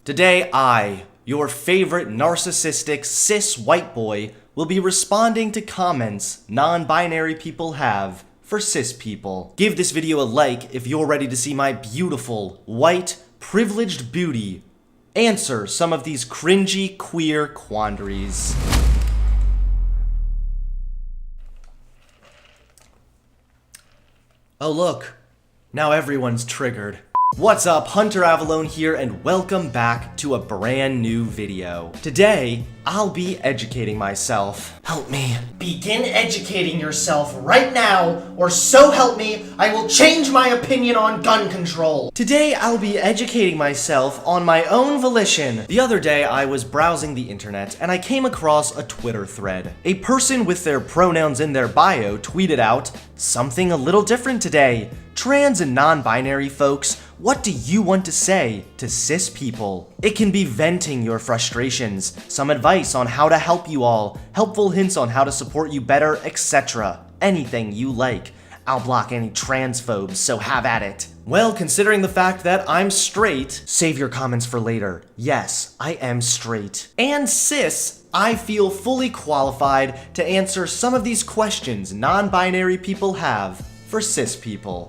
Today I, your favorite narcissistic cis white boy, will be responding to comments non-binary people have for cis people. Give this video a like if you're ready to see my beautiful, white, privileged beauty answer some of these cringy queer quandaries. Oh look, now everyone's triggered. What's up, Hunter Avalone here, and welcome back to a brand new video. Today, I'll be educating myself. Help me. Begin educating yourself right now, or so help me, I will change my opinion on gun control. Today, I'll be educating myself on my own volition. The other day, I was browsing the internet, and I came across a Twitter thread. A person with their pronouns in their bio tweeted out, "Something a little different today. Trans and non-binary folks, what do you want to say to cis people?" It can be venting your frustrations, some advice on how to help you all, helpful hints on how to support you better, etc. Anything you like. I'll block any transphobes, so have at it. Well, considering the fact that I'm straight, save your comments for later. Yes, I am straight. And cis, I feel fully qualified to answer some of these questions non-binary people have for cis people.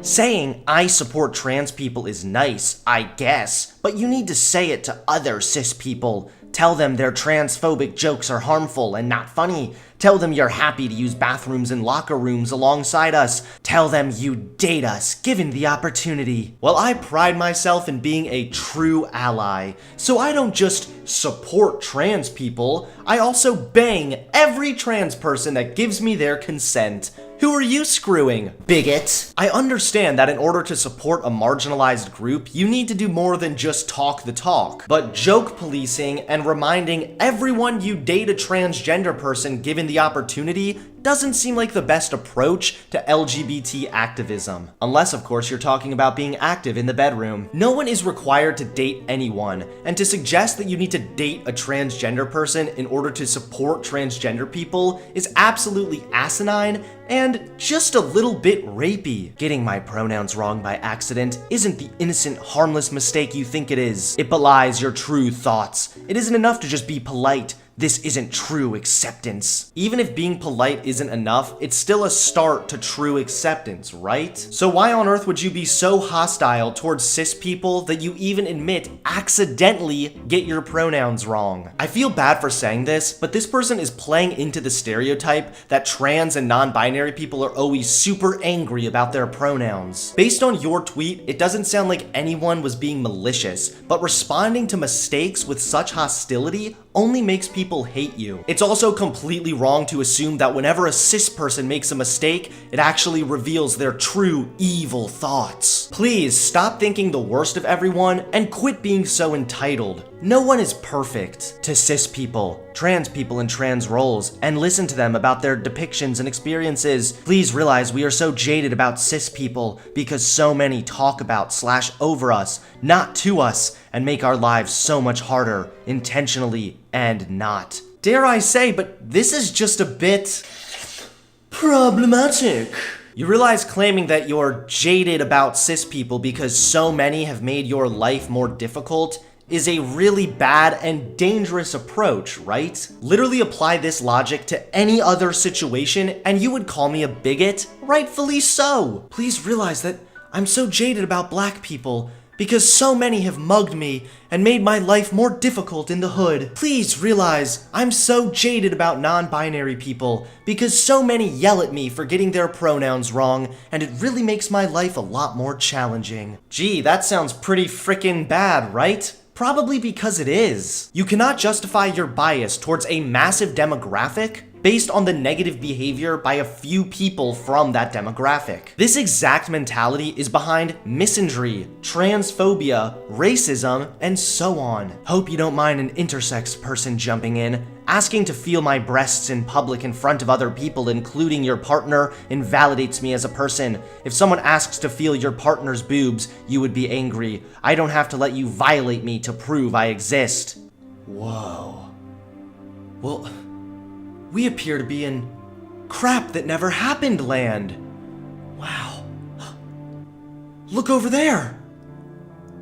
Saying I support trans people is nice, I guess, but you need to say it to other cis people. Tell them their transphobic jokes are harmful and not funny. Tell them you're happy to use bathrooms and locker rooms alongside us. Tell them you'd date us, given the opportunity. Well, I pride myself in being a true ally, so I don't just support trans people, I also bang every trans person that gives me their consent. Who are you screwing, bigot? I understand that in order to support a marginalized group, you need to do more than just talk the talk. But joke policing and reminding everyone you date a transgender person given the opportunity doesn't seem like the best approach to LGBT activism. Unless, of course, you're talking about being active in the bedroom. No one is required to date anyone, and to suggest that you need to date a transgender person in order to support transgender people is absolutely asinine and just a little bit rapey. Getting my pronouns wrong by accident isn't the innocent, harmless mistake you think it is. It belies your true thoughts. It isn't enough to just be polite. This isn't true acceptance. Even if being polite isn't enough, it's still a start to true acceptance, right? So why on earth would you be so hostile towards cis people that you even admit accidentally get your pronouns wrong? I feel bad for saying this, but this person is playing into the stereotype that trans and non-binary people are always super angry about their pronouns. Based on your tweet, it doesn't sound like anyone was being malicious, but responding to mistakes with such hostility only makes people hate you. It's also completely wrong to assume that whenever a cis person makes a mistake, it actually reveals their true evil thoughts. Please stop thinking the worst of everyone and quit being so entitled. No one is perfect. To cis people, trans people in trans roles, and listen to them about their depictions and experiences. Please realize we are so jaded about cis people because so many talk about / over us, not to us, and make our lives so much harder, intentionally and not. Dare I say, but this is just a bit problematic. You realize claiming that you're jaded about cis people because so many have made your life more difficult is a really bad and dangerous approach, right? Literally apply this logic to any other situation and you would call me a bigot? Rightfully so. Please realize that I'm so jaded about black people because so many have mugged me and made my life more difficult in the hood. Please realize I'm so jaded about non-binary people because so many yell at me for getting their pronouns wrong, and it really makes my life a lot more challenging. Gee, that sounds pretty frickin' bad, right? Probably because it is. You cannot justify your bias towards a massive demographic based on the negative behavior by a few people from that demographic. This exact mentality is behind misandry, transphobia, racism, and so on. Hope you don't mind an intersex person jumping in. Asking to feel my breasts in public in front of other people, including your partner, invalidates me as a person. If someone asks to feel your partner's boobs, you would be angry. I don't have to let you violate me to prove I exist. Whoa. Well, we appear to be in crap that never happened land. Wow. Look over there!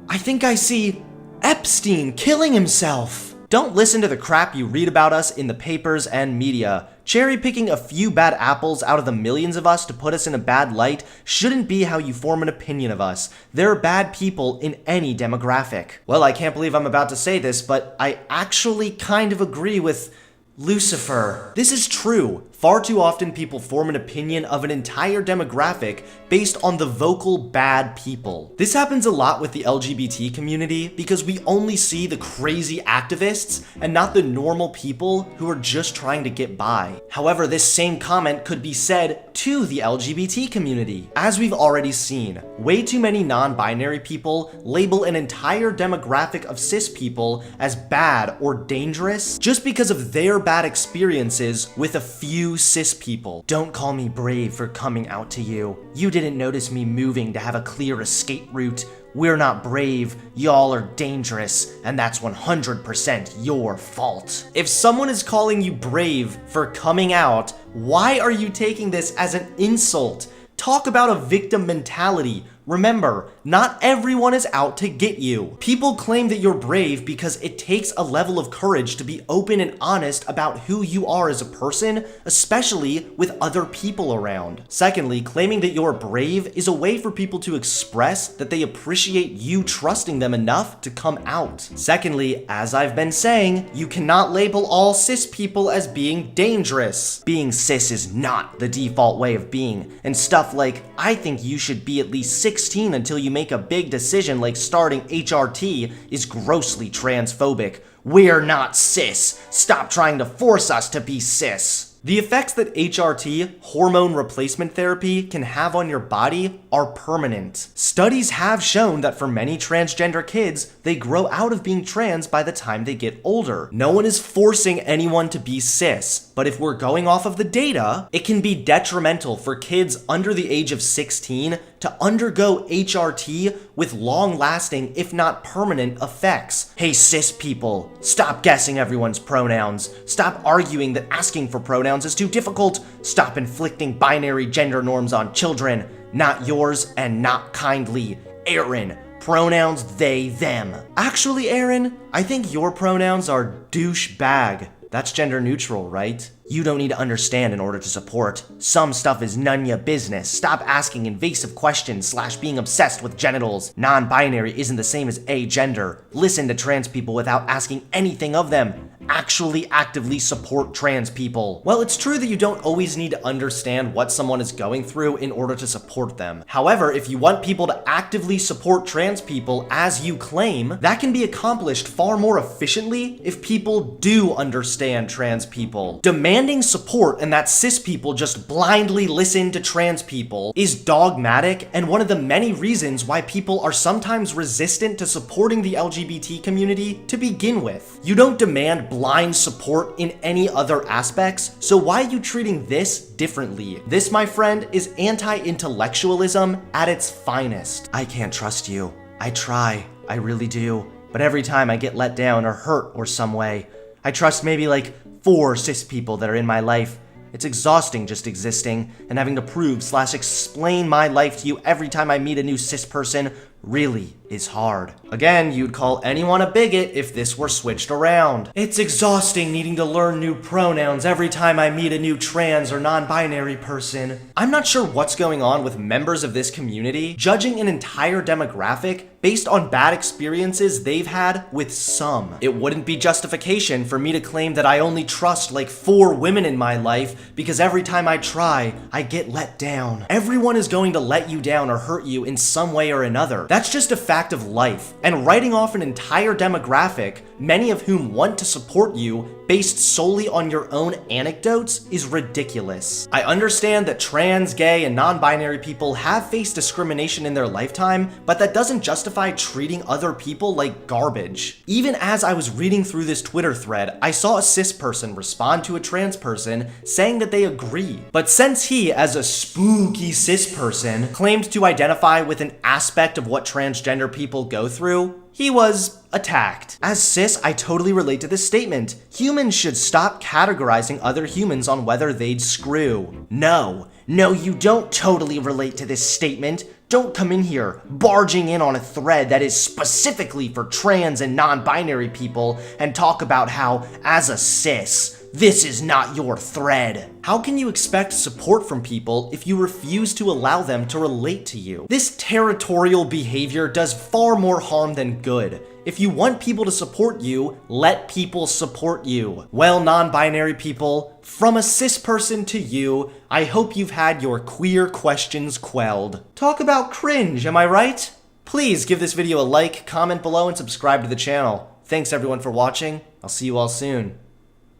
I think I see Epstein killing himself! Don't listen to the crap you read about us in the papers and media. Cherry-picking a few bad apples out of the millions of us to put us in a bad light shouldn't be how you form an opinion of us. There are bad people in any demographic. Well, I can't believe I'm about to say this, but I actually kind of agree with Lucifer. This is true. Far too often people form an opinion of an entire demographic based on the vocal bad people. This happens a lot with the LGBT community because we only see the crazy activists and not the normal people who are just trying to get by. However, this same comment could be said to the LGBT community. As we've already seen, way too many non-binary people label an entire demographic of cis people as bad or dangerous just because of their bad experiences with a few cis people. Don't call me brave for coming out to you. You didn't notice me moving to have a clear escape route. We're not brave, y'all are dangerous, and that's 100% your fault. If someone is calling you brave for coming out, why are you taking this as an insult? Talk about a victim mentality. Remember, not everyone is out to get you. People claim that you're brave because it takes a level of courage to be open and honest about who you are as a person, especially with other people around. Secondly, claiming that you're brave is a way for people to express that they appreciate you trusting them enough to come out. Secondly, as I've been saying, you cannot label all cis people as being dangerous. Being cis is not the default way of being, and stuff like, I think you should be at least 16 until you make a big decision like starting HRT is grossly transphobic. We're not cis. Stop trying to force us to be cis. The effects that HRT, hormone replacement therapy, can have on your body are permanent. Studies have shown that for many transgender kids, they grow out of being trans by the time they get older. No one is forcing anyone to be cis, but if we're going off of the data, it can be detrimental for kids under the age of 16 to undergo HRT with long-lasting, if not permanent, effects. Hey cis people, stop guessing everyone's pronouns. Stop arguing that asking for pronouns is too difficult. Stop inflicting binary gender norms on children. Not yours and not kindly. Aaron, pronouns they, them. Actually, Aaron, I think your pronouns are douchebag. That's gender neutral, right? You don't need to understand in order to support. Some stuff is none ya business. Stop asking invasive questions / being obsessed with genitals. Non-binary isn't the same as agender. Listen to trans people without asking anything of them. Actually actively support trans people. Well, it's true that you don't always need to understand what someone is going through in order to support them. However, if you want people to actively support trans people as you claim, that can be accomplished far more efficiently if people do understand trans people. Demanding support and that cis people just blindly listen to trans people is dogmatic and one of the many reasons why people are sometimes resistant to supporting the LGBT community to begin with. You don't demand blind support in any other aspects, so why are you treating this differently? This, my friend, is anti-intellectualism at its finest. I can't trust you. I try, I really do. But every time I get let down or hurt or some way, I trust maybe like 4 cis people that are in my life. It's exhausting just existing and having to prove / explain my life to you every time I meet a new cis person really is hard. Again, you'd call anyone a bigot if this were switched around. It's exhausting needing to learn new pronouns every time I meet a new trans or non-binary person. I'm not sure what's going on with members of this community judging an entire demographic based on bad experiences they've had with some. It wouldn't be justification for me to claim that I only trust like 4 women in my life because every time I try, I get let down. Everyone is going to let you down or hurt you in some way or another. That's just a fact of life, and writing off an entire demographic, many of whom want to support you, based solely on your own anecdotes is ridiculous. I understand that trans, gay, and non-binary people have faced discrimination in their lifetime, but that doesn't justify treating other people like garbage. Even as I was reading through this Twitter thread, I saw a cis person respond to a trans person saying that they agree. But since he, as a spooky cis person, claimed to identify with an aspect of what transgender people go through, he was attacked. As cis, I totally relate to this statement. Humans should stop categorizing other humans on whether they'd screw. No, you don't totally relate to this statement. Don't come in here barging in on a thread that is specifically for trans and non-binary people and talk about how, as a cis, this is not your thread. How can you expect support from people if you refuse to allow them to relate to you? This territorial behavior does far more harm than good. If you want people to support you, let people support you. Well, non-binary people, from a cis person to you, I hope you've had your queer questions quelled. Talk about cringe, am I right? Please give this video a like, comment below, and subscribe to the channel. Thanks everyone for watching. I'll see you all soon.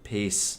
Peace.